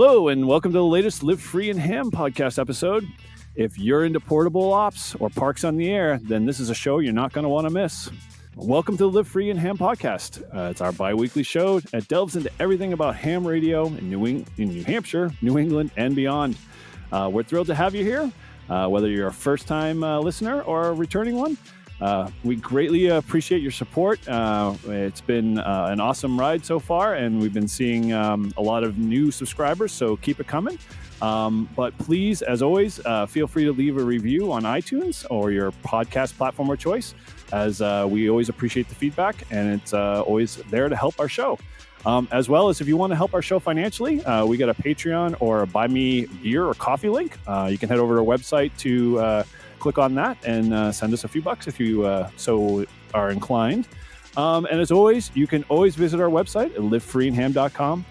Hello, and welcome to the latest Live Free and Ham podcast episode. If you're into portable ops or parks on the air, then this is a show you're not going to want to miss. Welcome to the Live Free and Ham podcast. It's our bi-weekly show that delves into everything about ham radio in New Hampshire, New England, and beyond. We're thrilled to have you here, whether you're a first-time listener or a returning one. We greatly appreciate your support. It's been an awesome ride so far, and we've been seeing a lot of new subscribers, so keep it coming. But please, as always, feel free to leave a review on iTunes or your podcast platform of choice, as we always appreciate the feedback, and it's always there to help our show. As well as if you want to help our show financially, we got a Patreon or a Buy Me Beer or Coffee link. You can head over to our website to click on that and send us a few bucks if you so are inclined. And as always, you can always visit our website at livefreeandham.com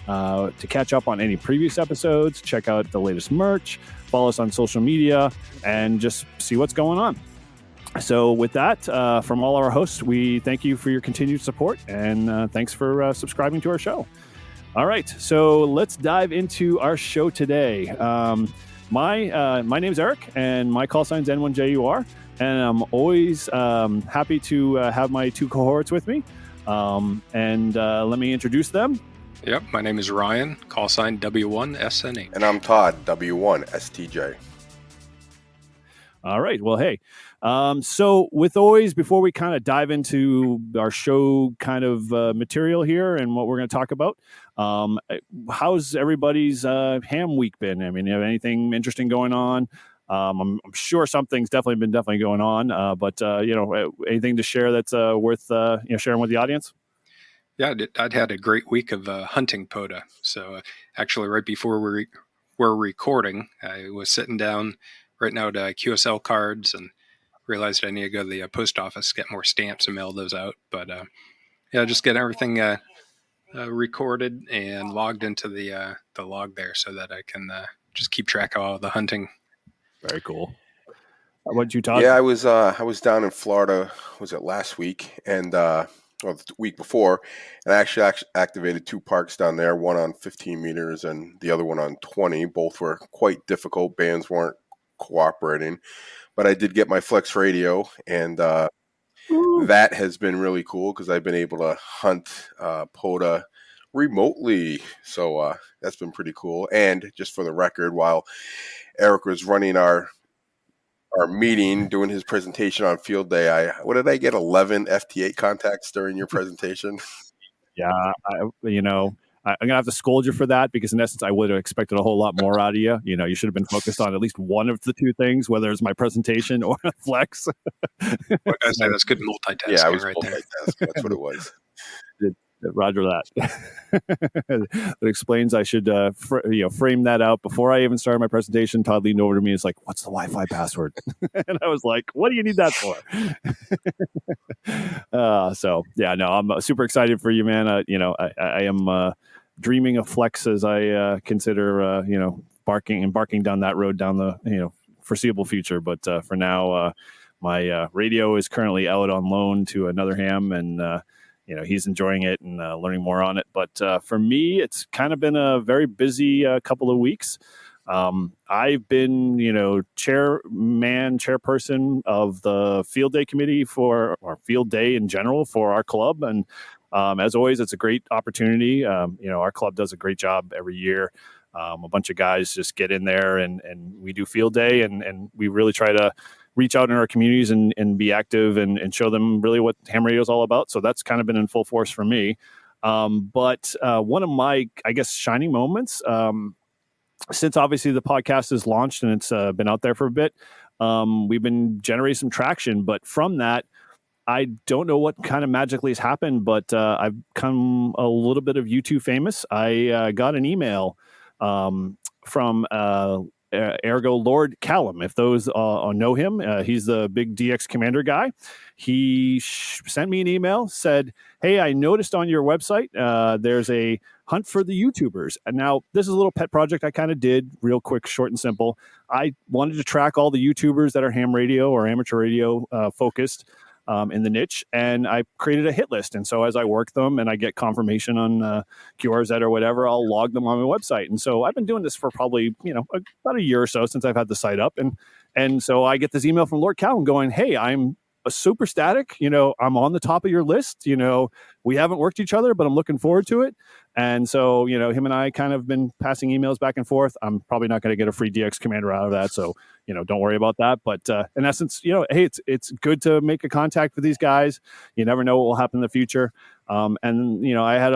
to catch up on any previous episodes, check out the latest merch, follow us on social media, and just see what's going on. So with that, from all our hosts, we thank you for your continued support, and thanks for subscribing to our show. All right, so let's dive into our show today. My name's Eric, and my call sign's N1JUR, and I'm always happy to have my two cohorts with me. And let me introduce them. Yep, my name is Ryan, call sign W1SNE. And I'm Todd, W1STJ. All right, well, hey. So with always, before we kind of dive into our show kind of material here and what we're going to talk about, how's everybody's ham week been? I mean, you have anything interesting going on? I'm sure something's definitely going on, but anything to share that's worth sharing with the audience? Yeah, I'd had a great week of hunting POTA. So actually, right before we're recording, I was sitting down right now to QSL cards and realized I need to go to the post office, get more stamps and mail those out. But just get everything recorded and logged into the log there so that I can just keep track of all the hunting. Very cool. What did you talk? Yeah, I was down in Florida. Was it last week or the week before? And I actually activated two parks down there. One on 15 meters and the other one on 20. Both were quite difficult. Bands weren't cooperating, but I did get my Flex radio, and that has been really cool because I've been able to hunt POTA remotely. So that's been pretty cool. And just for the record, while Eric was running our meeting, doing his presentation on field day, what did I get? 11 FT8 contacts during your presentation? Yeah, I'm going to have to scold you for that because, in essence, I would have expected a whole lot more out of you. You should have been focused on at least one of the two things, whether it's my presentation or Flex. That's good multitasking. Yeah, I was right multitasking. there. That's what it was. Roger that. That explains I should frame that out. Before I even started my presentation, Todd leaned over to me and was like, "What's the Wi-Fi password?" And I was like, "What do you need that for?" I'm super excited for you, man. I am dreaming of Flex as I consider embarking down that road down the foreseeable future. But for now, my radio is currently out on loan to another ham, and he's enjoying it and learning more on it. But for me, it's kind of been a very busy couple of weeks. I've been, chairperson of the field day committee or field day in general for our club. And as always, it's a great opportunity. Our club does a great job every year. A bunch of guys just get in there and we do field day and we really try to reach out in our communities and be active and show them really what ham radio is all about. So that's kind of been in full force for me. But one of my, I guess, shining moments, since obviously the podcast is launched and it's been out there for a bit, we've been generating some traction. But from that, I don't know what kind of magically has happened, but I've come a little bit of YouTube famous. I got an email from ergo Lord Callum. If those know him, he's the big DX Commander guy. He sent me an email, said, "Hey, I noticed on your website there's a hunt for the YouTubers." And now this is a little pet project I kind of did real quick, short and simple. I wanted to track all the YouTubers that are ham radio or amateur radio focused. in the niche, and I created a hit list. And so as I work them and I get confirmation on QRZ or whatever, I'll log them on my website. And so I've been doing this for probably, about a year or so since I've had the site up. And so I get this email from Lord Callum going, hey, I'm a super static, I'm on the top of your list. We haven't worked each other, but I'm looking forward to it. And so, him and I kind of been passing emails back and forth. I'm probably not going to get a free DX commander out of that. So, don't worry about that. But in essence, hey, it's good to make a contact with these guys. You never know what will happen in the future. And I had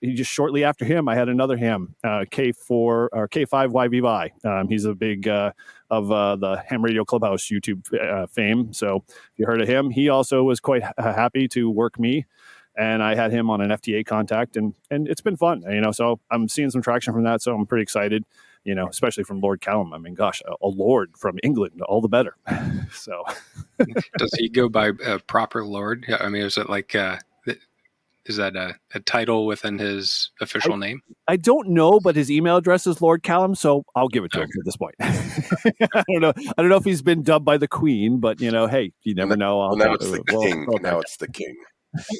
just shortly after him, I had another ham, K4 or K5 YVY. He's a big of the Ham Radio Clubhouse YouTube fame. So if you heard of him, he also was quite happy to work me. And I had him on an FTA contact, and it's been fun, so I'm seeing some traction from that. So I'm pretty excited, especially from Lord Callum. I mean, gosh, a lord from England, all the better. So does he go by proper lord? I mean, is it like, is that a title within his official name? I don't know, but his email address is Lord Callum, so I'll give it to him at this point. I don't know if he's been dubbed by the Queen, but hey, you never know. Now it's the king. Now it's the king.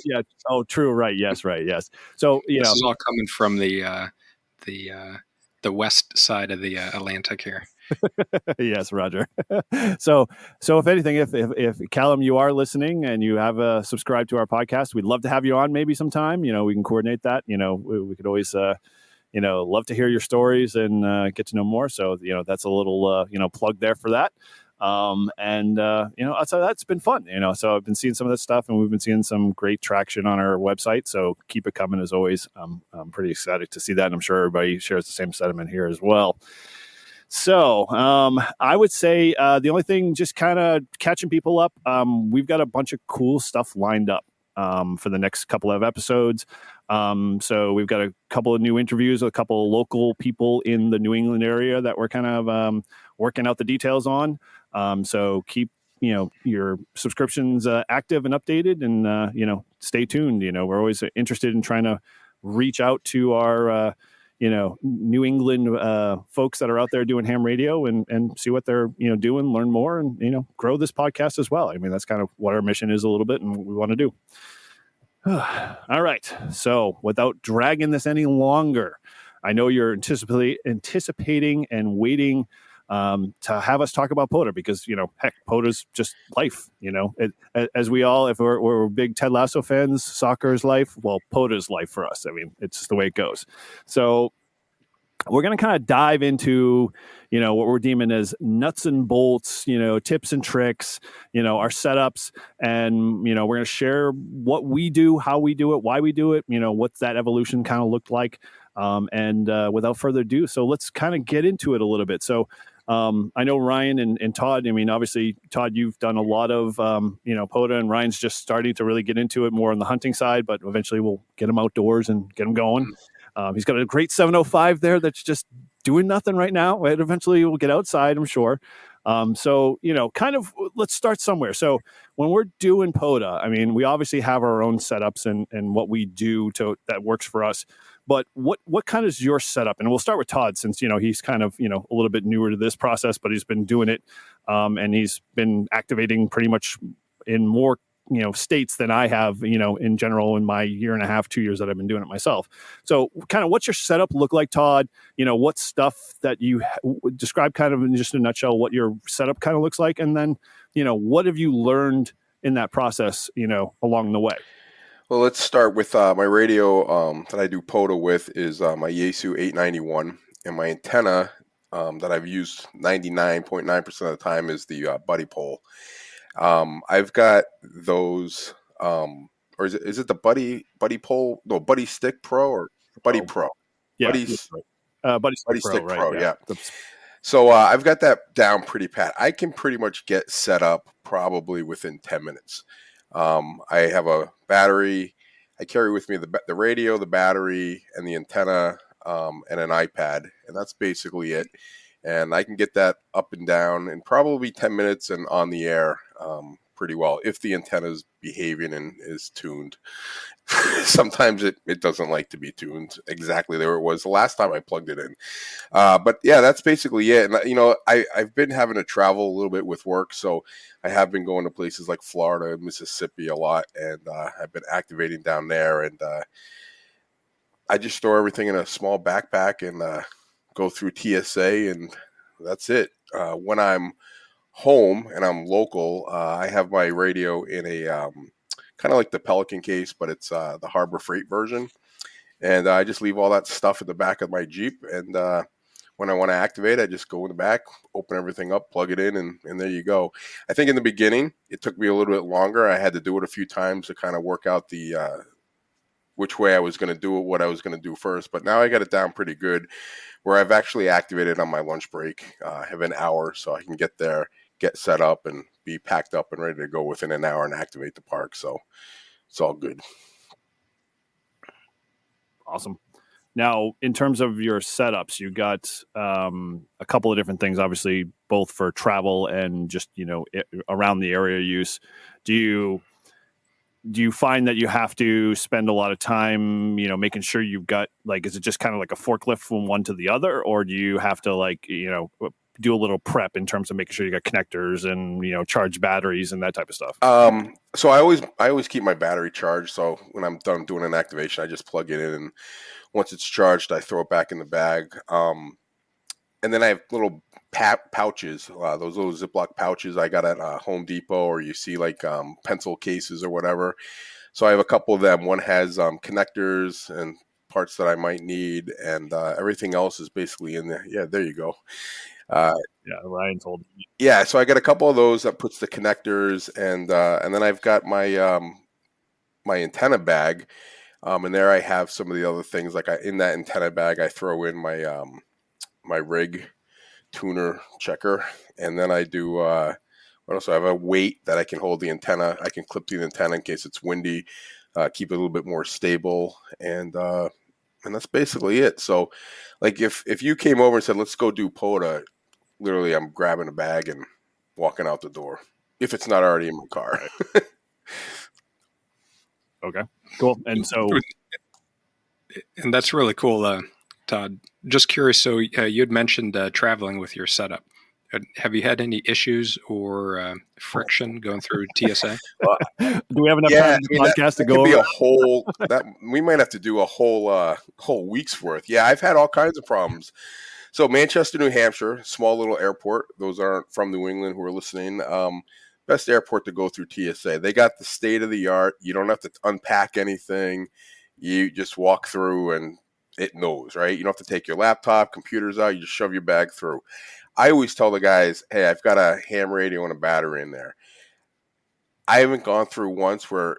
Yeah. Oh, true. Right. Yes. Right. Yes. So this is all coming from the west side of the Atlantic here. Yes, Roger. So if anything, if Callum, you are listening and you have subscribed to our podcast, we'd love to have you on maybe sometime. We can coordinate that. We could always love to hear your stories and get to know more. So that's a little plug there for that. So that's been fun, so I've been seeing some of this stuff and we've been seeing some great traction on our website. So keep it coming as always. I'm pretty excited to see that. And I'm sure everybody shares the same sentiment here as well. So I would say the only thing, just kind of catching people up. We've got a bunch of cool stuff lined up for the next couple of episodes. So we've got a couple of new interviews with a couple of local people in the New England area that we're kind of working out the details on. So keep your subscriptions active and updated, and stay tuned. We're always interested in trying to reach out to our New England folks that are out there doing ham radio and see what they're doing, learn more, and grow this podcast as well. I mean, that's kind of what our mission is a little bit and what we want to do. All right. So without dragging this any longer, I know you're anticipating and waiting to have us talk about POTA because, heck, POTA's just life, as we all, if we're big Ted Lasso fans, soccer is life. Well, POTA's life for us. I mean, it's just the way it goes. So we're going to kind of dive into, what we're deeming as nuts and bolts, tips and tricks, our setups. And, we're going to share what we do, how we do it, why we do it, what's that evolution kind of looked like. And without further ado, so let's kind of get into it a little bit. So I know Ryan and Todd, I mean, obviously, Todd, you've done a lot of, POTA, and Ryan's just starting to really get into it more on the hunting side, but eventually we'll get him outdoors and get him going. He's got a great 705 there that's just doing nothing right now. Right? Eventually we'll get outside, I'm sure. So, kind of let's start somewhere. So when we're doing POTA, I mean, we obviously have our own setups and what we do that works for us. But what kind of is your setup? And we'll start with Todd since, he's kind of, a little bit newer to this process, but he's been doing it. And he's been activating pretty much in more states than I have, in general in my 1.5, 2 years that I've been doing it myself. So kind of what's your setup look like, Todd? What stuff that you describe kind of in just a nutshell, what your setup kind of looks like. And then, what have you learned in that process, along the way? Well, let's start with my radio that I do POTA with is my Yaesu 891, and my antenna that I've used 99.9% of the time is the buddy pole. I've got those, or is it the buddy pole? No, Buddy Stick Pro or Buddy Pro? Yeah, Buddy Stick Pro, right? Yeah. So I've got that down pretty pat. I can pretty much get set up probably within 10 minutes. I have a battery. I carry with me the radio, the battery, and the antenna, and an iPad, and that's basically it. And I can get that up and down in probably 10 minutes and on the air pretty well if the antenna is behaving and is tuned. Sometimes it doesn't like to be tuned exactly there it was the last time I plugged it in. But yeah, that's basically it. And, I've been having to travel a little bit with work. So I have been going to places like Florida, Mississippi a lot. And I've been activating down there. And I just store everything in a small backpack and go through TSA. And that's it. When I'm home and I'm local, I have my radio in a kind of like the Pelican case, but it's the Harbor Freight version. And I just leave all that stuff in the back of my Jeep. And when I want to activate, I just go in the back, open everything up, plug it in, and there you go. I think in the beginning, it took me a little bit longer. I had to do it a few times to kind of work out the which way I was going to do it, what I was going to do first. But now I got it down pretty good where I've actually activated on my lunch break. I have an hour, so I can get there, get set up, and be packed up and ready to go within an hour and activate the park. So it's all good. Awesome. Now, in terms of your setups, you got a couple of different things, obviously, both for travel and just, around the area use. Do you find that you have to spend a lot of time, making sure you've got, is it just kind of like a forklift from one to the other, or do you have to do a little prep in terms of making sure you got connectors and, charge batteries and that type of stuff? So I always keep my battery charged. So when I'm done doing an activation, I just plug it in, and once it's charged, I throw it back in the bag. And then I have little pouches, those little Ziploc pouches I got at Home Depot, or you see pencil cases or whatever. So I have a couple of them. One has connectors and parts that I might need, and everything else is basically in there. Yeah, there you go. Yeah, Ryan told me. Yeah, so I got a couple of those that puts the connectors, and then I've got my my antenna bag, and there I have some of the other things. In that antenna bag, I throw in my my rig tuner checker, and then I do what else? I have a weight that I can hold the antenna. I can clip the antenna in case it's windy, keep it a little bit more stable, and that's basically it. So, if you came over and said, "Let's go do POTA," literally, I'm grabbing a bag and walking out the door if it's not already in my car. Okay, cool. And that's really cool, Todd. Just curious. So you had mentioned traveling with your setup. Have you had any issues or friction going through TSA? Do we have enough time in the podcast to go over? We might have to do a whole week's worth. Yeah, I've had all kinds of problems. So Manchester, New Hampshire, small little airport. Those aren't from New England who are listening. Best airport to go through TSA. They got the state of the art. You don't have to unpack anything. You just walk through and it knows, right? You don't have to take your laptop, computers out. You just shove your bag through. I always tell the guys, hey, I've got a ham radio and a battery in there. I haven't gone through once where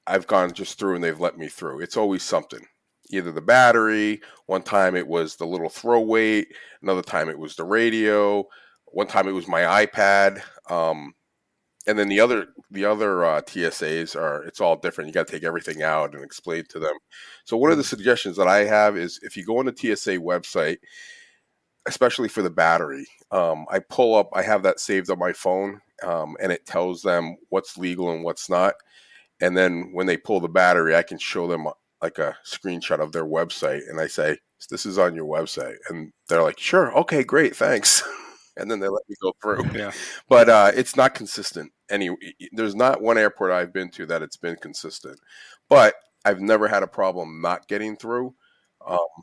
I've gone just through and they've let me through. It's always something. Either the battery, one time it was the little throw weight, another time it was the radio, one time it was my iPad, and then the other TSAs it's all different. You got to take everything out and explain to them. So one of the suggestions that I have is if you go on the TSA website, especially for the battery, I have that saved on my phone, and it tells them what's legal and what's not. And then when they pull the battery, I can show them like a screenshot of their website, and I say, this is on your website. And they're like, sure, okay, great, thanks. And then they let me go through. Yeah. But it's not consistent. There's not one airport I've been to that it's been consistent. But I've never had a problem not getting through.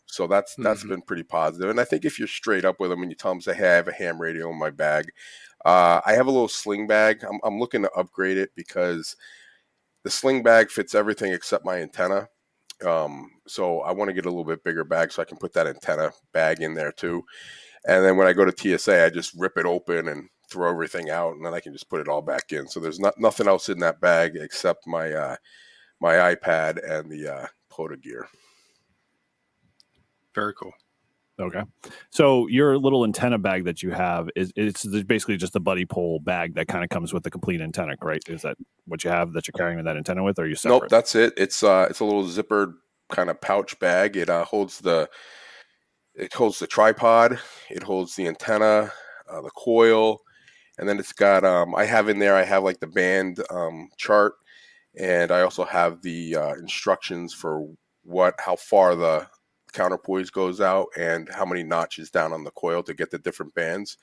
So that's been pretty positive. And I think if you're straight up with them and you tell them, say, hey, I have a ham radio in my bag. I have a little sling bag. I'm looking to upgrade it because the sling bag fits everything except my antenna. So I want to get a little bit bigger bag so I can put that antenna bag in there too. And then when I go to TSA, I just rip it open and throw everything out, and then I can just put it all back in. So there's nothing else in that bag except my my iPad and the POTA gear. Very cool. Okay. So your little antenna bag that you have it's basically just a buddy pole bag that kind of comes with the complete antenna, right? Is that what you have that you're carrying that antenna with, or are you separate? Nope, that's it. It's a little zippered kind of pouch bag. It holds the tripod, it holds the antenna, the coil, And then it's got I have in there, I have like the band chart, and I also have the instructions for how far the counterpoise goes out and how many notches down on the coil to get the different bands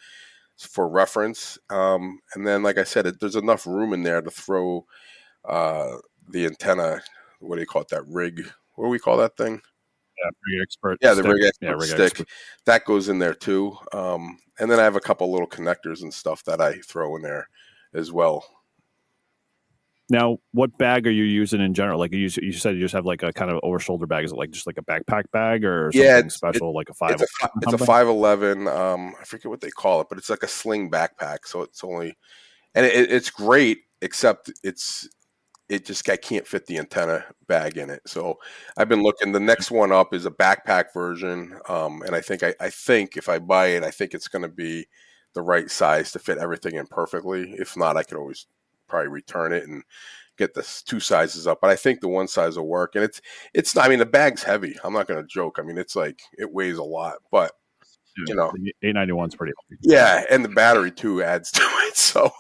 for reference. And then, like I said, there's enough room in there to throw the antenna. What do you call it? That rig? What do we call that thing? Yeah, rig expert. Yeah, stick. the rig expert rig stick. expert. That goes in there too. And then I have a couple little connectors and stuff that I throw in there as well. Now, what bag are you using in general? Like you said, you just have like a kind of over shoulder bag. Is it like just like a backpack bag or something special, like a 5? It's a 511. I forget what they call it, but it's like a sling backpack. So it's only, and it's great, except I can't fit the antenna bag in it. So I've been looking. The next one up is a backpack version, and I think if I buy it, I think it's going to be the right size to fit everything in perfectly. If not, I could always probably return it and get the 2 sizes up. But I think the 1 size will work. And it's not, I mean, the bag's heavy. I'm not going to joke. I mean, it's like, it weighs a lot, but the 891 is pretty heavy. Yeah, and the battery too adds to it. So,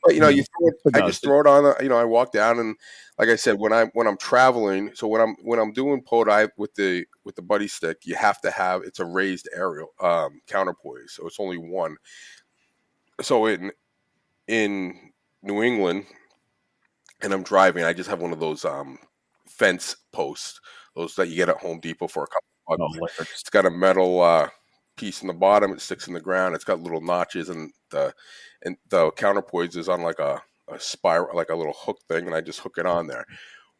but I just throw it on. I walk down, and like I said, when I'm traveling, so when I'm doing POTA with the buddy stick, you have to have, it's a raised aerial counterpoise, so it's only one. So in New England, and I'm driving, I just have one of those fence posts, those that you get at Home Depot for a couple of bucks. It's got a metal piece in the bottom. It sticks in the ground. It's got little notches, and the counterpoise is on like a spiral, like a little hook thing, and I just hook it on there.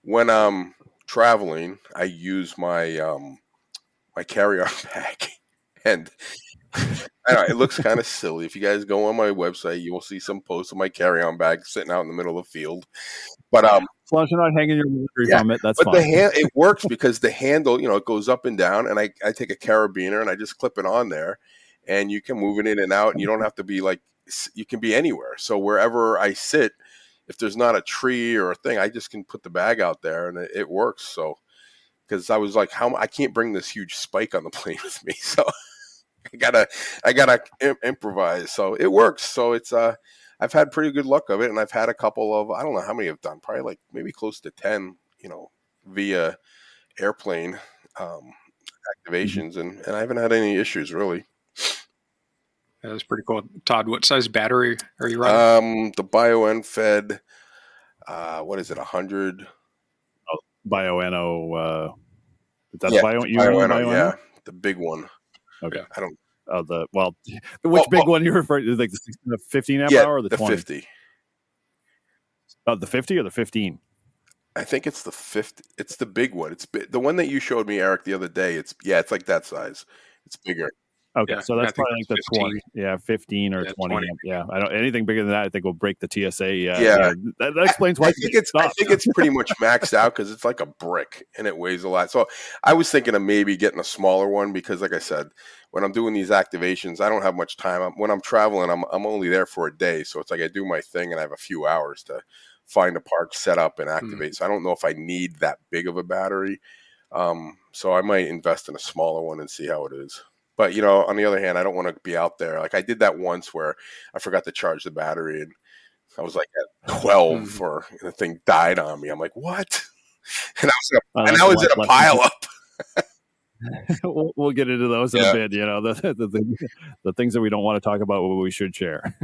When I'm traveling, I use my my carry-on bag, and I know it looks kind of silly. If you guys go on my website, you will see some posts of my carry-on bag sitting out in the middle of the field. But as long as you're not hanging your laundry from it, that's fine. But it works because the handle, it goes up and down, and I take a carabiner and I just clip it on there, and you can move it in and out, and you don't have to be like, you can be anywhere. So wherever I sit, if there's not a tree or a thing, I just can put the bag out there, and it works. So, because I was like, I can't bring this huge spike on the plane with me, so I gotta improvise. So it works. So it's I've had pretty good luck of it, and I've had a couple of, I don't know how many I've done, probably like maybe close to 10, via airplane activations, and I haven't had any issues really. That's pretty cool. Todd, what size battery are you running? The BioNFed, what is it, 100? Oh, BioNO, is that BioNO, yeah, the big one. Okay. I don't. Which big one you refer to? Like the 15 amp hour or the 20? 50. Oh, the 50 or the 15? I think it's the 50. It's the big one. It's the one that you showed me, Eric, the other day. It's like that size. It's bigger. Okay, so that's probably like the 20. Yeah, 15 or 20. Yeah, I don't, anything bigger than that, I think will break the TSA. Yeah. That explains why. I think it's pretty much maxed out because it's like a brick and it weighs a lot. So I was thinking of maybe getting a smaller one because, like I said, when I'm doing these activations, I don't have much time. When I'm traveling, I'm only there for a day, so it's like I do my thing and I have a few hours to find a park, set up, and activate. So I don't know if I need that big of a battery. So I might invest in a smaller one and see how it is. But, on the other hand, I don't want to be out there. Like I did that once where I forgot to charge the battery, and I was like at 12 and the thing died on me. I'm like, what? And I was in a pile up. We'll get into those in a bit. The things that we don't want to talk about, what we should share.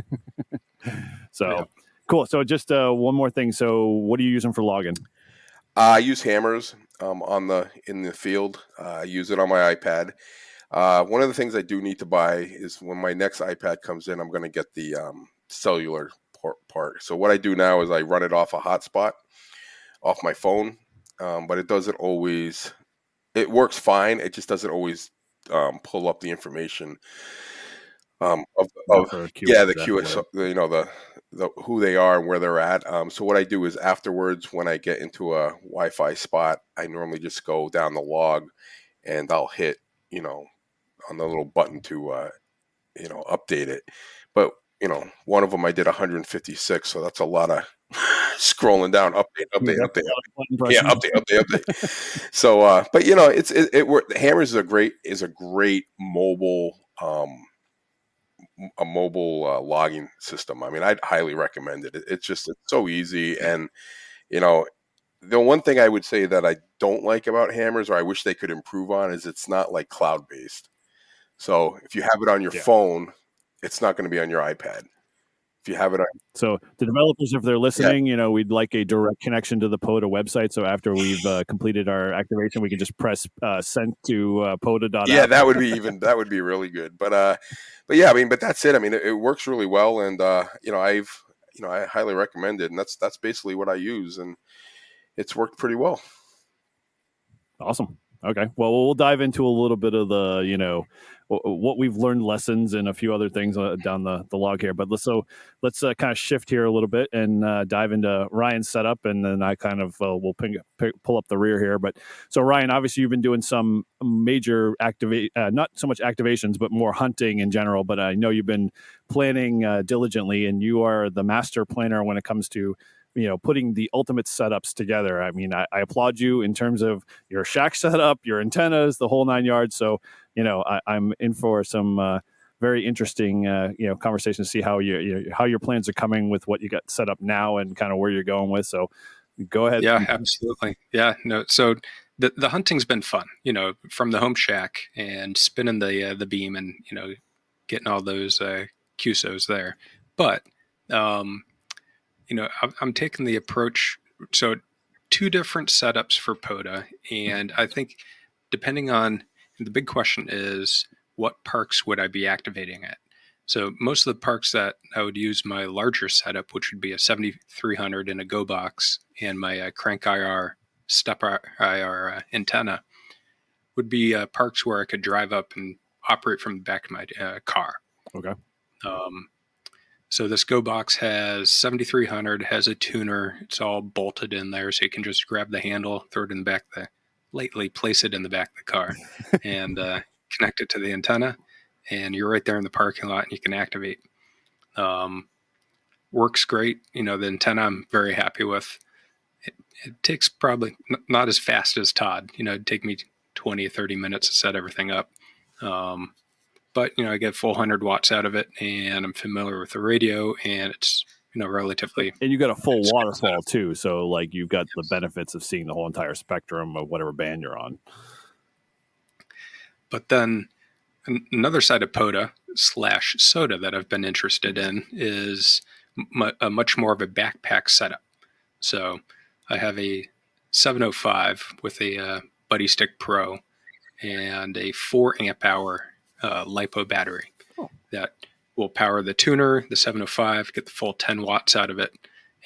So cool. So just one more thing. So what are you using for logging? I use hammers in the field. I use it on my iPad. One of the things I do need to buy is when my next iPad comes in, I'm going to get the cellular part. So what I do now is I run it off a hotspot off my phone, but it doesn't always. It works fine. It just doesn't always pull up the information of the QS, the who they are and where they're at. So what I do is afterwards, when I get into a Wi-Fi spot, I normally just go down the log, and I'll hit on the little button to update it. But one of them I did 156, so that's a lot of scrolling down. Update. Yeah, update. So, but it Hammers is a great mobile a mobile logging system. I mean, I'd highly recommend it. It's so easy. And, you know, the one thing I would say that I don't like about hammers, or I wish they could improve on, is it's not like cloud based. So if you have it on your Yeah. phone, it's not going to be on your iPad. If you have it on, So the developers, if they're listening, we'd like a direct connection to the POTA website. So after we've completed our activation, we can just press send to POTA.app. yeah, that would be really good. But yeah, I mean, but that's it. I mean, it works really well, and I highly recommend it, and that's basically what I use, and it's worked pretty well. Awesome. Okay. Well, we'll dive into a little bit of the, what we've learned, lessons, and a few other things down the log here. But let's kind of shift here a little bit and dive into Ryan's setup, and then I kind of will pull up the rear here. But so Ryan, obviously you've been doing some major not so much activations, but more hunting in general. But I know you've been planning diligently, and you are the master planner when it comes to putting the ultimate setups together. I mean, I applaud you in terms of your shack setup, your antennas, the whole 9 yards. So, I'm in for some very interesting, conversation to see how how your plans are coming with what you got set up now and kind of where you're going with. So go ahead. Yeah, absolutely. Yeah, no. So the hunting's been fun, from the home shack and spinning the beam and, getting all those QSOs there. But, I'm taking the approach. So 2 different setups for POTA. And I think depending on, the big question is, what parks would I be activating at? So most of the parks that I would use my larger setup, which would be a 7300 in a Go box and my crank IR, step IR antenna, would be parks where I could drive up and operate from the back of my car. Okay. So this Go box has 7300, has a tuner. It's all bolted in there, so you can just grab the handle, throw it in the back place it in the back of the car, and connect it to the antenna, and you're right there in the parking lot, and you can activate. Works great. The antenna I'm very happy with. It takes probably not as fast as Todd. It'd take me 20 or 30 minutes to set everything up. But, I get full 100 watts out of it, and I'm familiar with the radio, and it's, relatively... And you got a full waterfall, too, so, like, you've got the benefits of seeing the whole entire spectrum of whatever band you're on. But then another side of POTA / SOTA that I've been interested in is a much more of a backpack setup. So I have a 705 with a Buddy Stick Pro and a 4 amp hour LiPo battery that will power the tuner, the 705, get the full 10 watts out of it,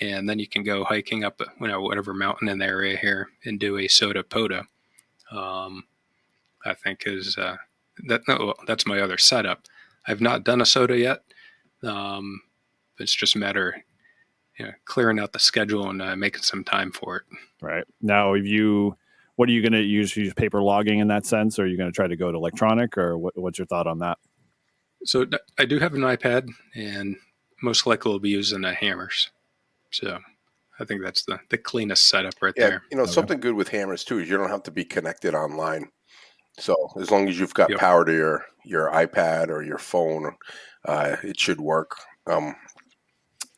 and then you can go hiking up whatever mountain in the area here and do a SOTA POTA. I think is that's my other setup. I've not done a SOTA yet. It's just a matter of clearing out the schedule and making some time for it. Right. Now, what are you going to use paper logging in that sense, or are you going to try to go to electronic, or what's your thought on that? So I do have an iPad, and most likely we'll be using hammers. So I think that's the cleanest setup right there. Something good with hammers too is you don't have to be connected online. So as long as you've got power to your iPad or your phone, it should work.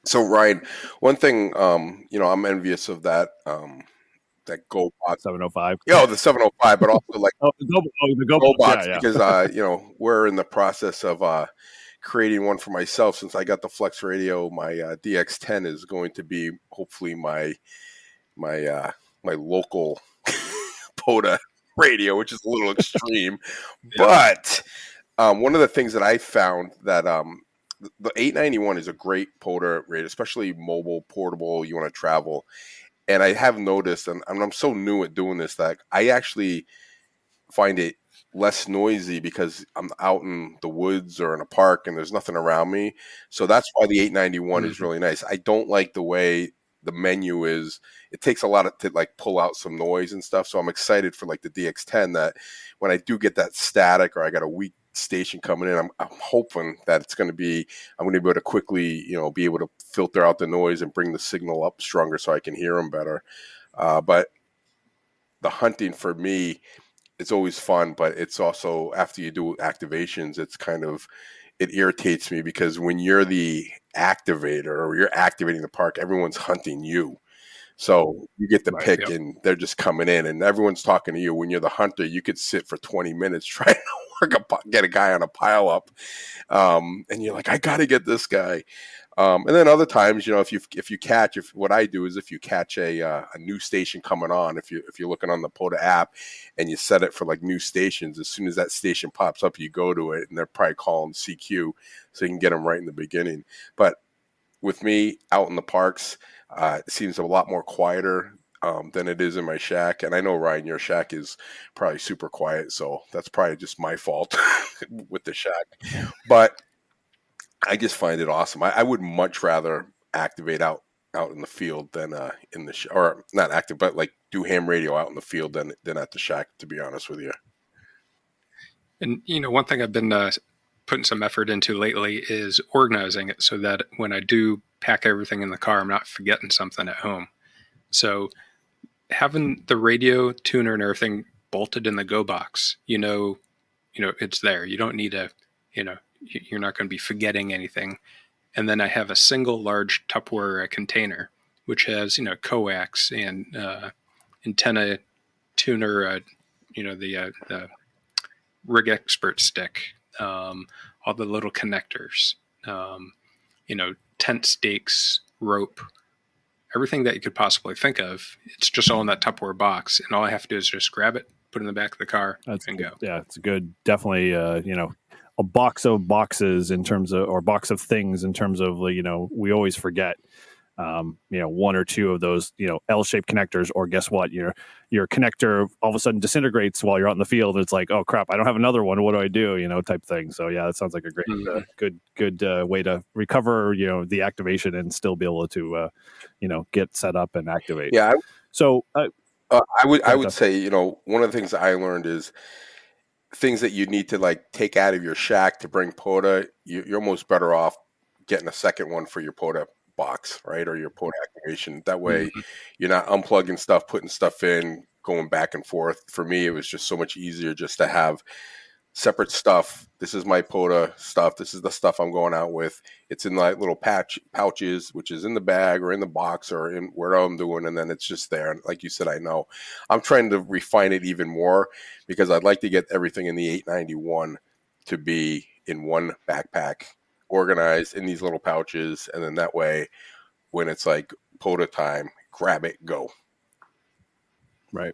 So Ryan, one thing, I'm envious of that Go box 705. Yeah, the 705, but also like the Go box, yeah. Because we're in the process of creating one for myself. Since I got the Flex Radio, my DX10 is going to be hopefully my local POTA radio, which is a little extreme. But one of the things that I found that the 891 is a great POTA radio, especially mobile, portable. You want to travel. And I have noticed, and I'm so new at doing this, that I actually find it less noisy because I'm out in the woods or in a park and there's nothing around me. So that's why the 891 is really nice. I don't like the way the menu is. It takes a lot to like pull out some noise and stuff. So I'm excited for like the DX10 that when I do get that static or I got a weak station coming in, I'm hoping that I'm going to be able to quickly, be able to filter out the noise and bring the signal up stronger so I can hear them better. But the hunting for me, it's always fun, but it's also after you do activations, it's kind of, it irritates me because when you're the activator or you're activating the park, everyone's hunting you. So you get to Right. pick, Yep. and they're just coming in, and everyone's talking to you. When you're the hunter, you could sit for 20 minutes trying to get a guy on a pile up, and you're like, I got to get this guy. And then other times, what I do is if you catch a new station coming on, if you're looking on the POTA app and you set it for like new stations, as soon as that station pops up, you go to it, and they're probably calling CQ, so you can get them right in the beginning. But with me out in the parks, it seems a lot more quieter than it is in my shack. And I know, Ryan, your shack is probably super quiet, so that's probably just my fault with the shack. But I just find it awesome. I would much rather activate out in the field than in the or not active, but like do ham radio out in the field than at the shack. To be honest with you. And one thing I've been putting some effort into lately is organizing it so that when I do pack everything in the car, I'm not forgetting something at home. So having the radio, tuner, and everything bolted in the go box, it's there. You don't need you're not going to be forgetting anything. And then I have a single large Tupperware container, which has, coax and antenna tuner, the Rig Expert stick, all the little connectors, tent stakes, rope, everything that you could possibly think of. It's just all in that Tupperware box. And all I have to do is just grab it, put it in the back of the car, and go. Yeah, it's good. Definitely, a box of boxes in terms of, or box of things in terms of, we always forget, one or two of those, L-shaped connectors, or guess what, your connector all of a sudden disintegrates while you're out in the field. It's like, oh crap, I don't have another one. What do I do? Type thing. So yeah, that sounds like a great, good way to recover, the activation and still be able to, get set up and activate. Yeah. So I would say, one of the things that I learned is things that you need to like take out of your shack to bring POTA. You're almost better off getting a second one for your POTA box, right? Or your POTA activation. That way you're not unplugging stuff, putting stuff in, going back and forth. For me, it was just so much easier just to have separate stuff. This is my POTA stuff. This is the stuff I'm going out with. It's in like little pouches, which is in the bag or in the box or in where I'm doing, and then it's just there. And like you said, I know I'm trying to refine it even more because I'd like to get everything in the 891 to be in one backpack, organized in these little pouches, and then that way, when it's like POTA time, grab it, go. Right.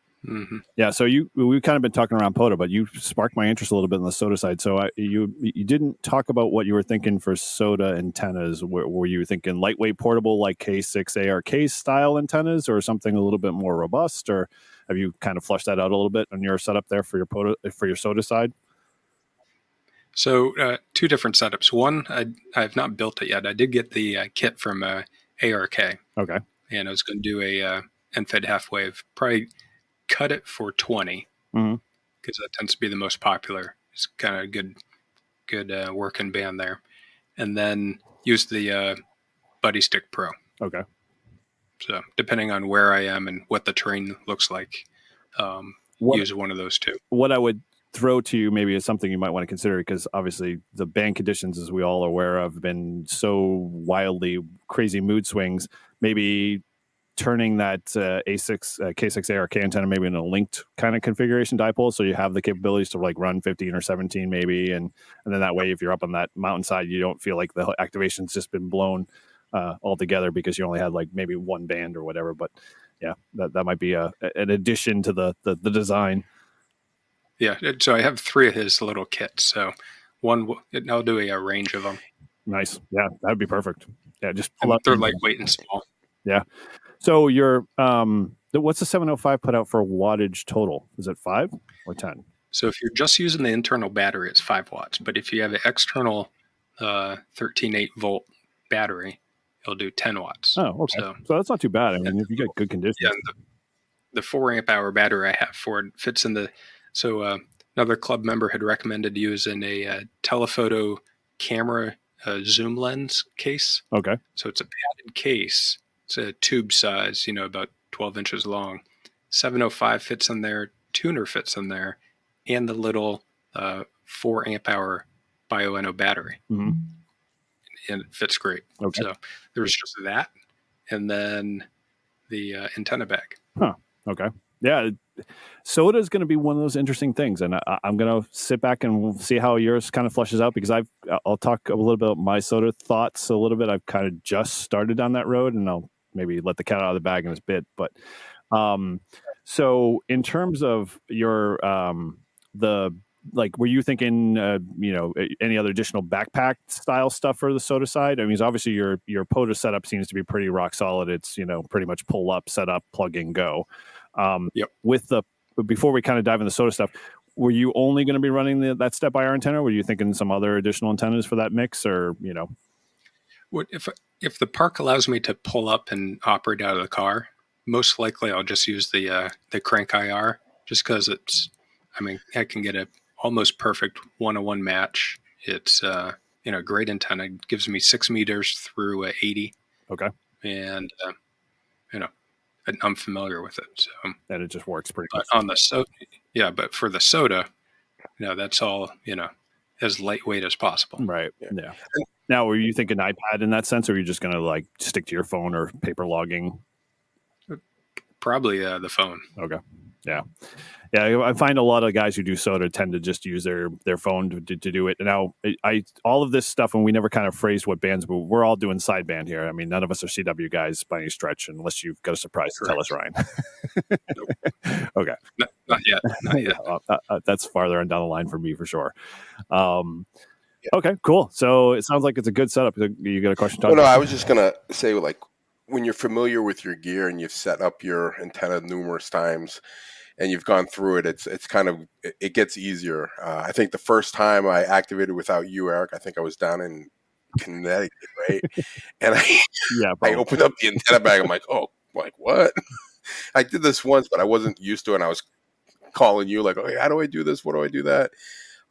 Yeah. So we've kind of been talking around POTA, but you sparked my interest a little bit on the SOTA side. So you didn't talk about what you were thinking for SOTA antennas. Were you thinking lightweight portable like K6 ARK style antennas, or something a little bit more robust, or have you kind of flushed that out a little bit on your setup there for your POTA, for your SOTA side? So two different setups. One, I have not built it yet. I did get the kit from ARK. Okay. And I was going to do a end-fed half wave. Probably cut it for 20 because that tends to be the most popular. It's kind of a good working band there. And then use the Buddy Stick Pro. Okay. So depending on where I am and what the terrain looks like, use one of those two. What I would throw to you maybe is something you might want to consider, because obviously the band conditions, as we all are aware of, have been so wildly crazy mood swings. Maybe turning that K6 ARK antenna maybe in a linked kind of configuration dipole, so you have the capabilities to like run 15 or 17 maybe, and then that way if you're up on that mountainside, you don't feel like the activation's just been blown altogether because you only had like maybe one band or whatever. But yeah, that might be an addition to the design. Yeah, so I have 3 of his little kits. So I'll do a range of them. Nice. Yeah, that would be perfect. Yeah, just they're lightweight and small. Yeah. So your what's the 705 put out for wattage total? Is it 5 or 10? So if you're just using the internal battery, it's 5 watts. But if you have an external 13.8 volt battery, it'll do 10 watts. Oh, okay. So that's not too bad. I mean, if you get good conditions. Yeah, the 4 amp hour battery I have for it fits in the. So another club member had recommended using a telephoto camera zoom lens case. Okay. So it's a padded case. It's a tube size, about 12 inches long. 705 fits in there, tuner fits in there, and the little 4 amp hour Bioenno battery, Mm-hmm. and it fits great. Okay. So there was just that, and then the antenna bag. Huh. Okay. Yeah. Soda is going to be one of those interesting things, and I'm going to sit back and see how yours kind of flushes out, because I'll talk a little bit about my soda thoughts a little bit. I've kind of just started down that road, and I'll maybe let the cat out of the bag in this bit. But so in terms of your were you thinking any other additional backpack style stuff for the soda side? I mean, obviously your POTA setup seems to be pretty rock solid. It's pretty much pull up, set up, plug in, go. Yep. Before we kind of dive into the soda stuff, were you only going to be running that step IR antenna? Were you thinking some other additional antennas for that mix, or What if the park allows me to pull up and operate out of the car? Most likely, I'll just use the crank IR, just because I can get a almost perfect 1-to-1 match. It's great antenna. It gives me 6 meters through 80. Okay. And I'm familiar with it. So and it just works pretty but good. on the but for the soda, that's all as lightweight as possible. Right. Yeah. Now, were you thinking iPad in that sense, or are you just going to stick to your phone or paper logging? Probably the phone. Okay. Yeah. Yeah, I find a lot of guys who do soda tend to just use their phone to do it. Now, all of this stuff, and we never kind of phrased what bands, but we're all doing sideband here. I mean, none of us are CW guys by any stretch, unless you've got a surprise to tell us, Ryan. Nope. Okay. No, not yet. Not yet. That's farther on down the line for me, for sure. Okay, cool. So it sounds like it's a good setup. You got a question, Todd? Well, no, I was just going to say, when you're familiar with your gear and you've set up your antenna numerous times, and you've gone through it, it's kind of, it gets easier. I think the first time I activated without you, Eric, I think I was down in Connecticut, right? And I opened up the antenna bag. I'm like, oh, what? I did this once, but I wasn't used to it. And I was calling you like, okay, how do I do this? What do I do that?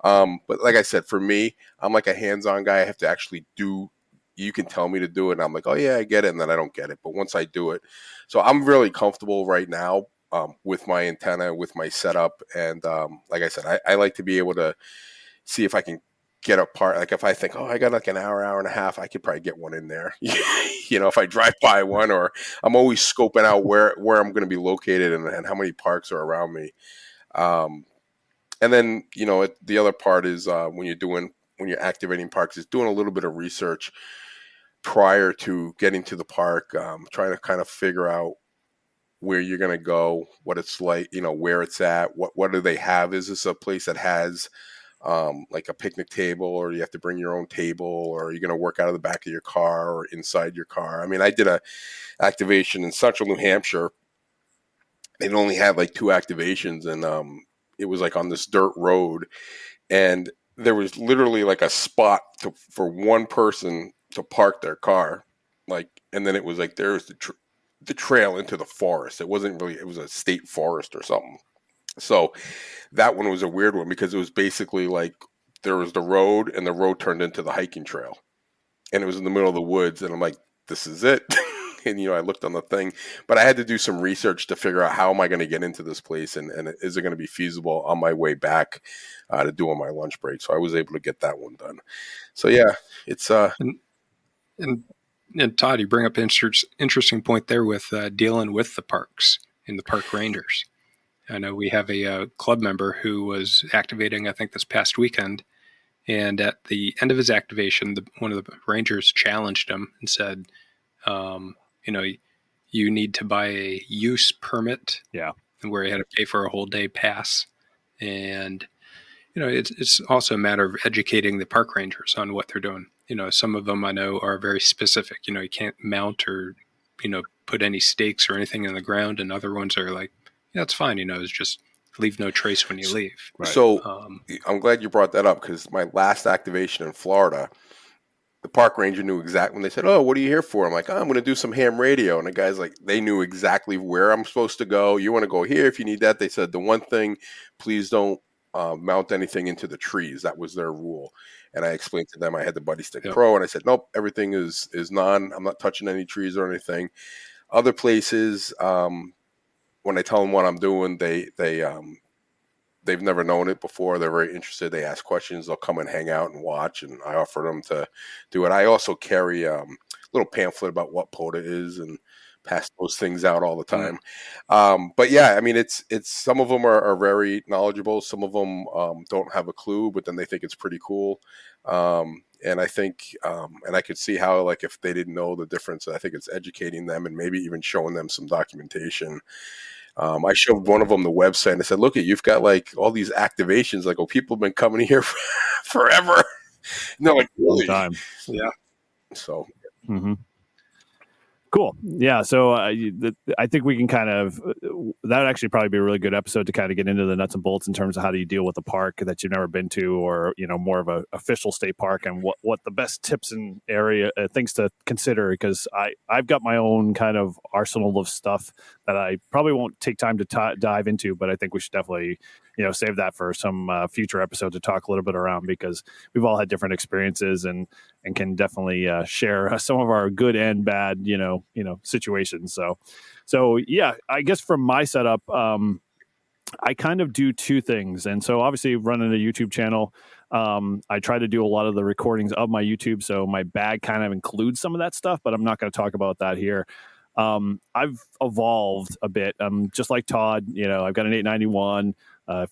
But like I said, for me, I'm like a hands-on guy. I have to actually do. You can tell me to do it, and I'm like, oh yeah, I get it, and then I don't get it. But once I do it, so I'm really comfortable right now. With my antenna, with my setup. And like I said, I like to be able to see if I can get a part. Like if I think, I got like an hour and a half, I could probably get one in there. If I drive by one, or I'm always scoping out where I'm going to be located and how many parks are around me. And then, the other part is when you're activating parks is doing a little bit of research prior to getting to the park, trying to kind of figure out where you're going to go, what it's like, where it's at, what do they have? Is this a place that has like a picnic table, or do you have to bring your own table, or are you going to work out of the back of your car or inside your car? I mean, I did a activation in central New Hampshire. They only had like 2 activations, and it was like on this dirt road, and there was literally like a spot for one person to park their car, and then it was like there's the trail into the forest. It wasn't really, it was a state forest or something. So that one was a weird one, because it was basically like there was the road, and the road turned into the hiking trail, and it was in the middle of the woods. And I'm like, this is it. And, I looked on the thing, but I had to do some research to figure out how am I going to get into this place, and is it going to be feasible on my way back to do on my lunch break. So I was able to get that one done. So yeah, it's and Todd, you bring up an interesting point there with dealing with the parks and the park rangers. I know we have a club member who was activating, I think, this past weekend, and at the end of his activation, one of the rangers challenged him and said, you need to buy a use permit. Yeah. Where he had to pay for a whole day pass. And, it's also a matter of educating the park rangers on what they're doing. Some of them I know are very specific. You can't mount or, put any stakes or anything in the ground. And other ones are like, yeah, it's fine. It's just leave no trace when you leave. Right. So I'm glad you brought that up, because my last activation in Florida, the park ranger knew exactly when they said, oh, what are you here for? I'm like, I'm going to do some ham radio. And the guy's like, they knew exactly where I'm supposed to go. You want to go here if you need that. They said, the one thing, please don't mount anything into the trees. That was their rule. And I explained to them I had the Buddy Stick Pro, and I said, nope, everything is none. I'm not touching any trees or anything. Other places, when I tell them what I'm doing, they they've never known it before. They're very interested. They ask questions. They'll come and hang out and watch, and I offer them to do it. I also carry a little pamphlet about what POTA is and pass those things out all the time. But yeah, I mean, it's some of them are very knowledgeable. Some of them don't have a clue, but then they think it's pretty cool. And I think, and I could see how, like, if they didn't know the difference, I think it's educating them and maybe even showing them some documentation. I showed one of them the website and I said, look, you've got like all these activations. Like, oh, people have been coming here forever. And they're like, really? Time. Yeah. So. Mm-hmm. Cool. Yeah. So I think we can kind of, that would actually probably be a really good episode to kind of get into the nuts and bolts in terms of how do you deal with a park that you've never been to, or, more of a official state park, and what the best tips and area things to consider. Because I've got my own kind of arsenal of stuff that I probably won't take time to dive into, but I think we should definitely, save that for some future episode to talk a little bit around, because we've all had different experiences and can definitely share some of our good and bad, situations. So yeah, I guess from my setup, I kind of do two things. And so obviously running a YouTube channel, I try to do a lot of the recordings of my YouTube. So my bag kind of includes some of that stuff, but I'm not going to talk about that here. I've evolved a bit. Just like Todd, I've got an 891,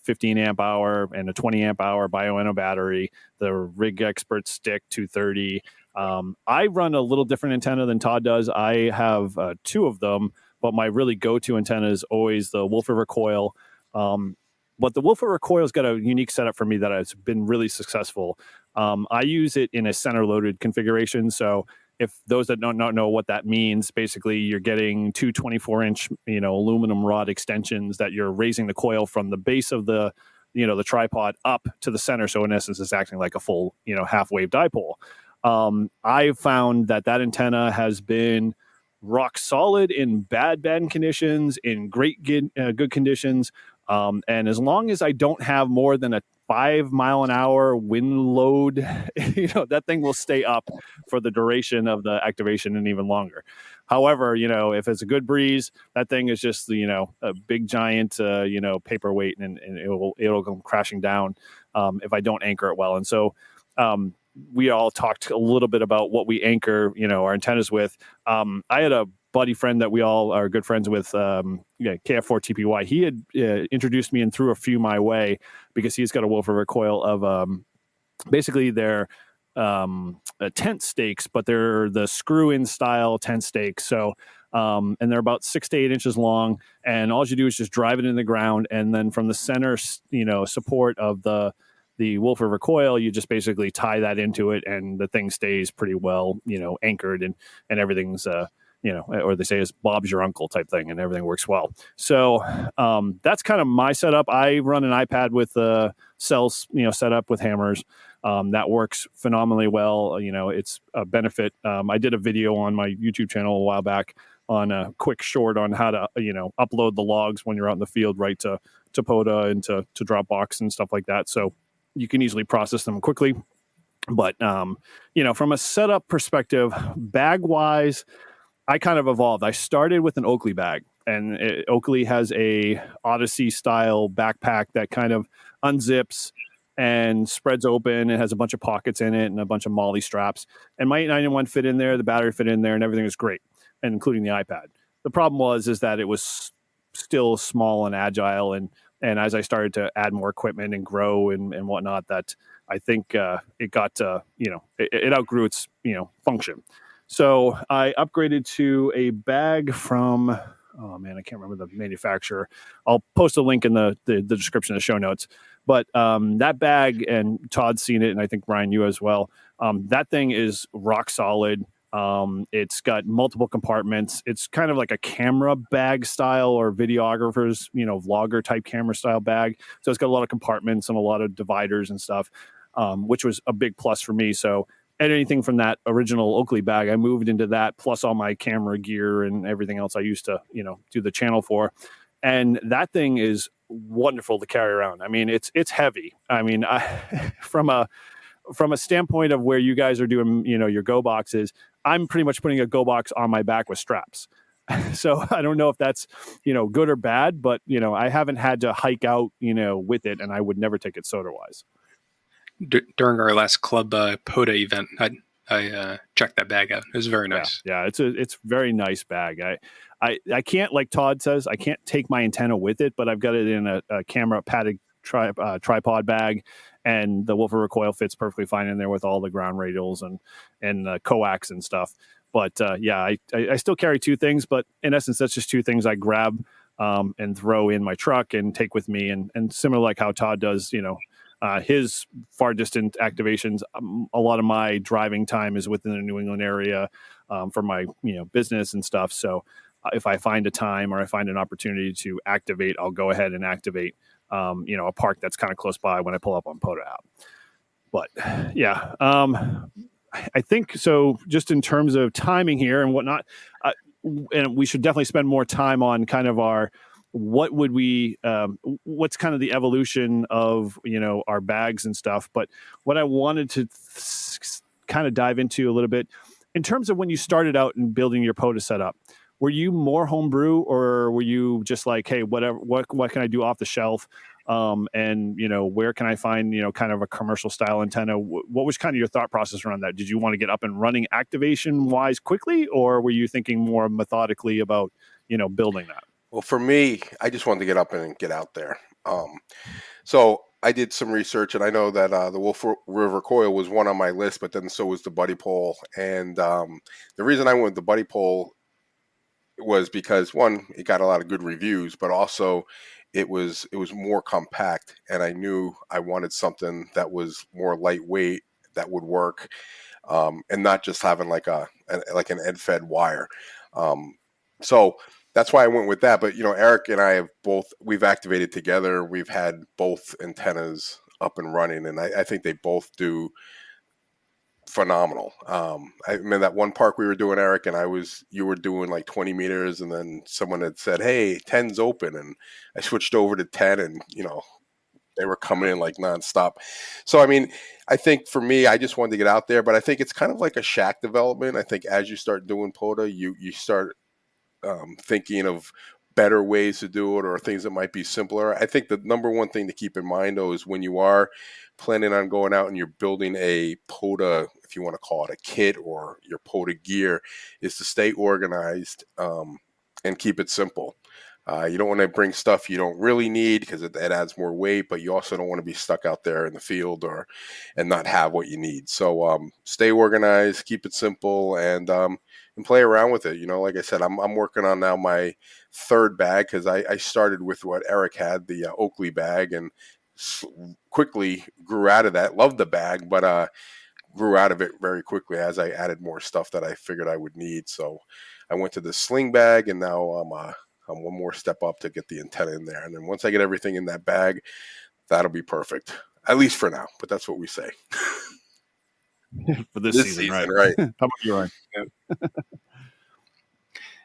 15 amp hour and a 20 amp hour Bioenno battery, the Rig Expert Stick 230. I run a little different antenna than Todd does. I have two of them, but my really go-to antenna is always the Wolf River Coil. But the Wolf River Coil's got a unique setup for me that has been really successful. I use it in a center-loaded configuration. So if those that don't know what that means, basically you're getting two 24-inch, aluminum rod extensions that you're raising the coil from the base of the, the tripod up to the center. So in essence, it's acting like a full, half-wave dipole. I've found that antenna has been rock solid in bad conditions, in great good conditions. And as long as I don't have more than a 5 mile an hour wind load, that thing will stay up for the duration of the activation and even longer. However, if it's a good breeze, that thing is just, a big giant, paperweight, and it'll come crashing down if I don't anchor it well. And so we all talked a little bit about what we anchor, our antennas with. I had a buddy friend that we all are good friends with, KF4TPY. He had introduced me and threw a few my way because he's got a Wolf River coil of basically their tent stakes, but they're the screw-in style tent stakes. So and they're about 6 to 8 inches long, and all you do is just drive it in the ground, and then from the center, support of the Wolf River coil, you just basically tie that into it, and the thing stays pretty well, anchored, and everything's or they say is Bob's your uncle type thing, and everything works well. So that's kind of my setup. I run an iPad with cells, set up with hammers. That works phenomenally well. It's a benefit. I did a video on my YouTube channel a while back on a quick short on how to, upload the logs when you're out in the field, right, to POTA and to Dropbox and stuff like that. So you can easily process them quickly. But, from a setup perspective, bag-wise, I kind of evolved. I started with an Oakley bag, and Oakley has a Odyssey-style backpack that kind of unzips and spreads open. It has a bunch of pockets in it and a bunch of MOLLE straps. And my 891 fit in there, the battery fit in there, and everything was great, and including the iPad. The problem is that it was still small and agile, and as I started to add more equipment and grow and whatnot, that I think it got it outgrew its function. So I upgraded to a bag from, oh man, I can't remember the manufacturer. I'll post a link in the description of the show notes. But that bag, and Todd's seen it, and I think Brian, you as well. That thing is rock solid. It's got multiple compartments. It's kind of like a camera bag style, or videographer's, vlogger type camera style bag. So it's got a lot of compartments and a lot of dividers and stuff, which was a big plus for me. So anything from that original Oakley bag, I moved into that, plus all my camera gear and everything else I used to, do the channel for. And that thing is wonderful to carry around. I mean, it's heavy. I mean, from a standpoint of where you guys are doing, your go boxes, I'm pretty much putting a go box on my back with straps. So I don't know if that's, good or bad, but, I haven't had to hike out, with it, and I would never take it soda wise. During our last club POTA event, I checked that bag out. It was very nice. Yeah, it's very nice bag. I can't, like Todd says, I can't take my antenna with it, but I've got it in a camera padded tripod bag, and the woofer recoil fits perfectly fine in there with all the ground radials and coax and stuff. But I still carry two things, but in essence, that's just two things I grab and throw in my truck and take with me, and similar like how Todd does, his far distant activations. A lot of my driving time is within the New England area for my business and stuff. So if I find a time or I find an opportunity to activate, I'll go ahead and activate a park that's kind of close by when I pull up on POTA app. But yeah, I think so. Just in terms of timing here and whatnot, and we should definitely spend more time on kind of what's kind of the evolution of our bags and stuff. But what I wanted to kind of dive into a little bit in terms of when you started out in building your POTA setup, were you more homebrew, or were you just like, hey, whatever, what can I do off the shelf? And where can I find kind of a commercial style antenna? What was kind of your thought process around that? Did you want to get up and running activation wise quickly, or were you thinking more methodically about building that? Well, for me, I just wanted to get up and get out there. So I did some research, and I know that the Wolf River Coil was one on my list, but then so was the Buddy Pole. And the reason I went with the Buddy Pole was because, one, it got a lot of good reviews, but also it was more compact, and I knew I wanted something that was more lightweight that would work, and not just having like an end-fed wire. So that's why I went with that. But Eric and I we've activated together. We've had both antennas up and running, and I think they both do phenomenal. I remember that one park we were doing, Eric, and you were doing like 20 meters, and then someone had said, hey, 10's open, and I switched over to 10, and they were coming in like nonstop. So I think for me, I just wanted to get out there, but I think it's kind of like a shack development. I think as you start doing POTA, you start thinking of better ways to do it, or things that might be simpler. I think the number one thing to keep in mind, though, is when you are planning on going out and you're building a POTA, if you want to call it a kit or your POTA gear, is to stay organized and keep it simple. You don't want to bring stuff you don't really need, because it adds more weight, but you also don't want to be stuck out there in the field and not have what you need. So stay organized, keep it simple, and play around with it. Like I said, I'm working on now my third bag, because I started with what Eric had, the Oakley bag, and quickly grew out of that. Loved the bag, but grew out of it very quickly as I added more stuff that I figured I would need. So I went to the sling bag, and now I'm one more step up to get the antenna in there. And then once I get everything in that bag, that'll be perfect, at least for now. But that's what we say. For this season, right? How about you, Ryan?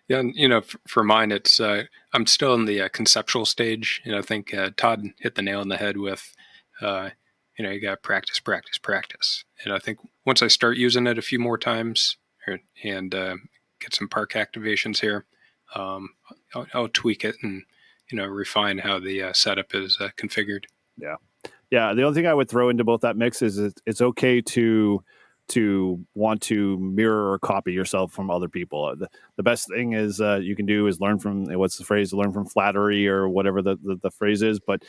Yeah, and for mine, it's I'm still in the conceptual stage. I think Todd hit the nail on the head with, you got to practice. And I think once I start using it a few more times and get some park activations here, I'll tweak it and refine how the setup is configured. Yeah. The only thing I would throw into both that mix is it's okay to want to mirror or copy yourself from other people. The best thing is you can do is learn from, what's the phrase, learn from flattery, or whatever the phrase is. But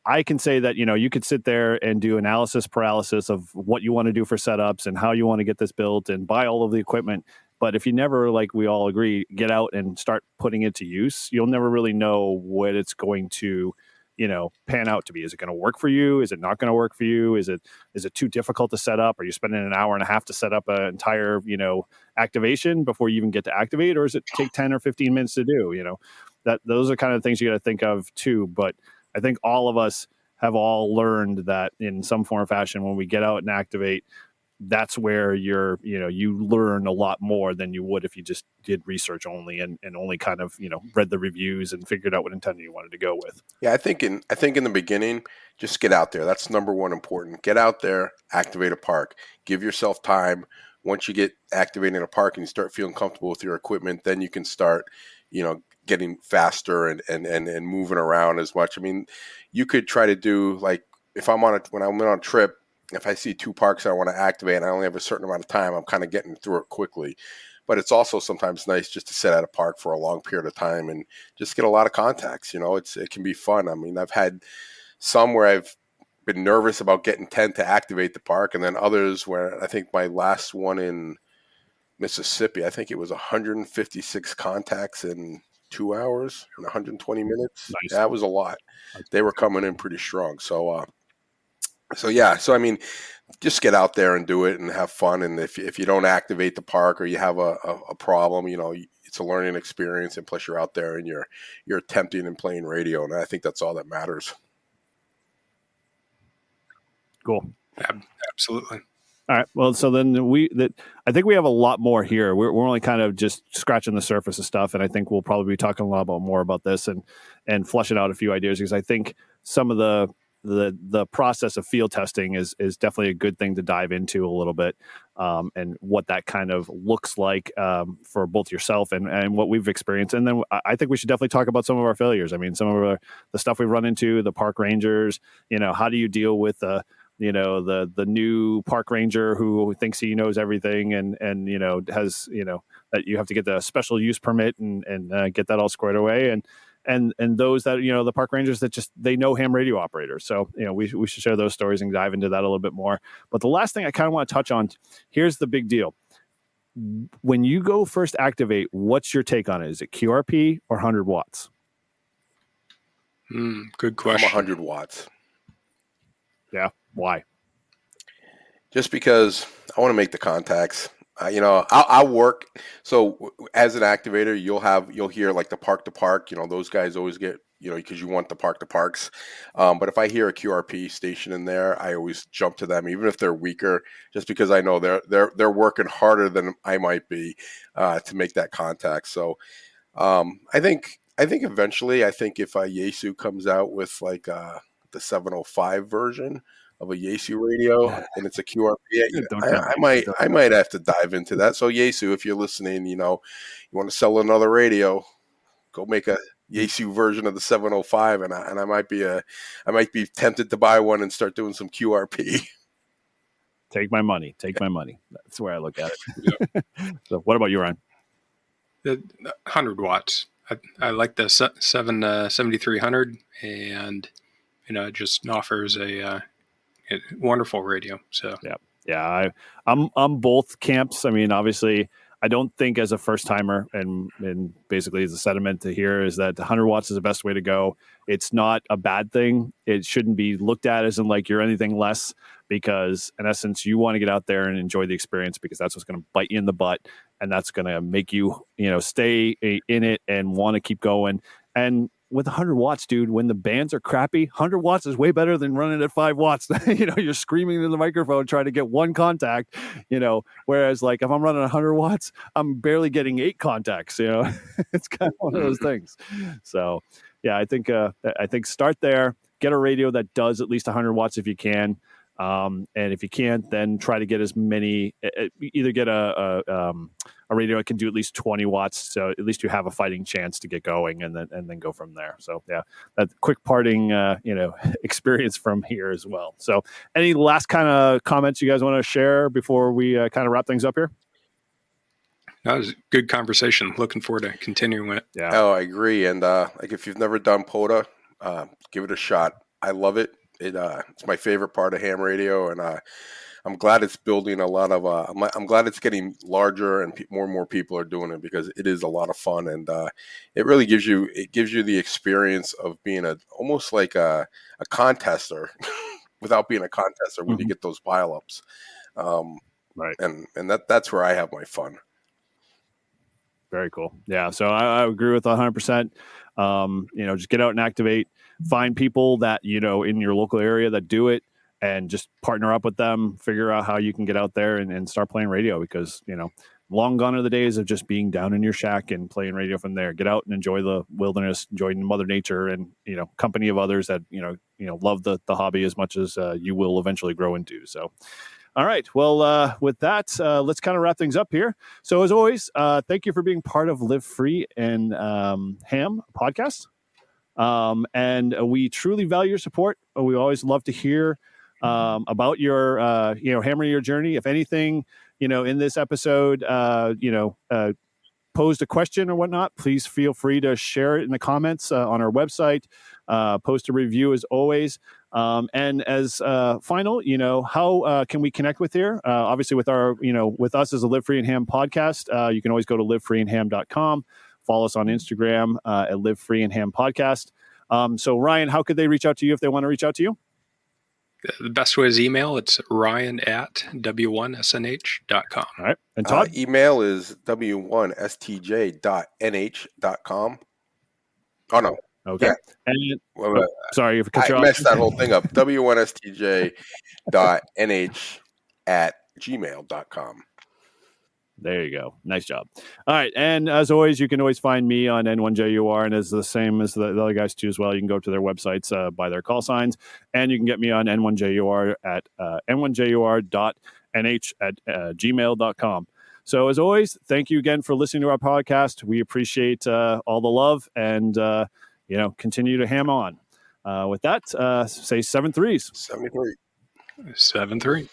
I can say that you could sit there and do analysis paralysis of what you want to do for setups and how you want to get this built and buy all of the equipment. But if you never, like we all agree, get out and start putting it to use, you'll never really know what it's going to pan out to be. Is it going to work for you? Is it not going to work for you? Is it too difficult to set up? Are you spending an hour and a half to set up an entire, activation before you even get to activate? Or does it take 10 or 15 minutes to do? Those are kind of things you got to think of too. But I think all of us have all learned that in some form or fashion, when we get out and activate, that's where you learn a lot more than you would if you just did research only and only kind of, read the reviews and figured out what antenna you wanted to go with. Yeah, I think in the beginning, just get out there. That's number one important. Get out there, activate a park, give yourself time. once you get activated in a park and you start feeling comfortable with your equipment, then you can start, getting faster and moving around as much. I mean, you could try to do like when I'm on a trip, if I see 2 parks I want to activate and I only have a certain amount of time, I'm kind of getting through it quickly. But it's also sometimes nice just to sit at a park for a long period of time and just get a lot of contacts. It can be fun. I mean, I've had some where I've been nervous about getting 10 to activate the park, and then others where I think my last one in Mississippi, I think it was 156 contacts in 2 hours and 120 minutes. Nice. That was a lot. They were coming in pretty strong. So yeah. So, I mean, just get out there and do it and have fun. And if you don't activate the park or you have a problem, it's a learning experience. And plus you're out there and you're attempting and playing radio. And I think that's all that matters. Cool. Absolutely. All right. Well, so then I think we have a lot more here. We're only kind of just scratching the surface of stuff, and I think we'll probably be talking a lot more about this and fleshing out a few ideas, because I think some of the process of field testing is definitely a good thing to dive into a little bit, and what that kind of looks like for both yourself and what we've experienced. And then I think we should definitely talk about some of our failures. I mean, some of the stuff we've run into, the park rangers. How do you deal with the new park ranger who thinks he knows everything and has that you have to get the special use permit and get that all squared away, and those that the park rangers that just they know ham radio operators. So we should share those stories and dive into that a little bit more. But the last thing I kind of want to touch on, here's the big deal. When you go first activate, what's your take on it? Is it QRP or 100 watts? Good question. I'm 100 watts. Yeah. Why? Just because I want to make the contacts. I'll work. So as an activator, you'll hear like the park to park. Those guys always get because you want the park to parks. But if I hear a QRP station in there, I always jump to them, even if they're weaker, just because I know they're working harder than I might be to make that contact. So I think eventually, if Yaesu comes out with like the 705 version of a Yaesu radio and it's a QRP, I might have to dive into that. So Yaesu, if you're listening, you want to sell another radio, go make a Yaesu version of the 705, and I might be tempted to buy one and start doing some QRP. Take my money. That's the way I look at it. Yep. So what about you, Ryan? The 100 watts. I like the 7300, and it just offers a wonderful radio. So yeah, I'm both camps. I mean, obviously, I don't think as a first timer, and basically as a sentiment to hear is that 100 watts is the best way to go. It's not a bad thing. It shouldn't be looked at as in like you're anything less, because in essence, you want to get out there and enjoy the experience, because that's what's going to bite you in the butt, and that's going to make you stay in it and want to keep going. And with 100 watts, dude, when the bands are crappy, 100 watts is way better than running at 5 watts. You're screaming in the microphone trying to get one contact, whereas like if I'm running 100 watts, I'm barely getting 8 contacts, It's kind of one of those things. So yeah, I think start there, get a radio that does at least 100 watts if you can. And if you can't, then try to get as many, either get a radio that can do at least 20 watts. So at least you have a fighting chance to get going, and then go from there. So yeah, that quick parting, experience from here as well. So any last kind of comments you guys want to share before we kind of wrap things up here? That was a good conversation. Looking forward to continuing it. Yeah. Oh, I agree. And like if you've never done POTA, give it a shot. I love it. It's my favorite part of ham radio, and I'm glad it's building a lot of. I'm glad it's getting larger, and more and more people are doing it, because it is a lot of fun, and it really gives you the experience of being almost like a contester without being a contester when you get those pileups. Right, and that's where I have my fun. Very cool. Yeah, so I agree with 100%. Just get out and activate. Find people that in your local area that do it, and just partner up with them. Figure out how you can get out there and start playing radio, because long gone are the days of just being down in your shack and playing radio from there. Get out and enjoy the wilderness, enjoy Mother Nature, and company of others that love the hobby as much as you will eventually grow into. So. All right. Well, with that, let's kind of wrap things up here. So as always, thank you for being part of Live Free and Ham podcast. And we truly value your support. We always love to hear about your, hammering your journey. If anything, in this episode, posed a question or whatnot, please feel free to share it in the comments on our website. Post a review as always. And as final, how can we connect with here? Obviously, with our, with us as a Live Free and Ham podcast, you can always go to livefreeandham.com. Follow us on Instagram at Live Free and Ham podcast. So Ryan, how could they reach out to you if they want to reach out to you? The best way is email. It's ryan@w1snh.com. All right. And Todd? Email is w1stj.nh.com. Oh, no. Okay. Yeah. And, sorry, if I messed that whole thing up. w1stj.nh@gmail.com. There you go. Nice job. All right. And as always, you can always find me on N1JUR, and it's the same as the other guys too as well. You can go to their websites, buy their call signs, and you can get me on N1JUR at n1jur.nh@gmail.com. So as always, thank you again for listening to our podcast. We appreciate all the love and, continue to ham on. With that, say 7 3s. 73. 7-3.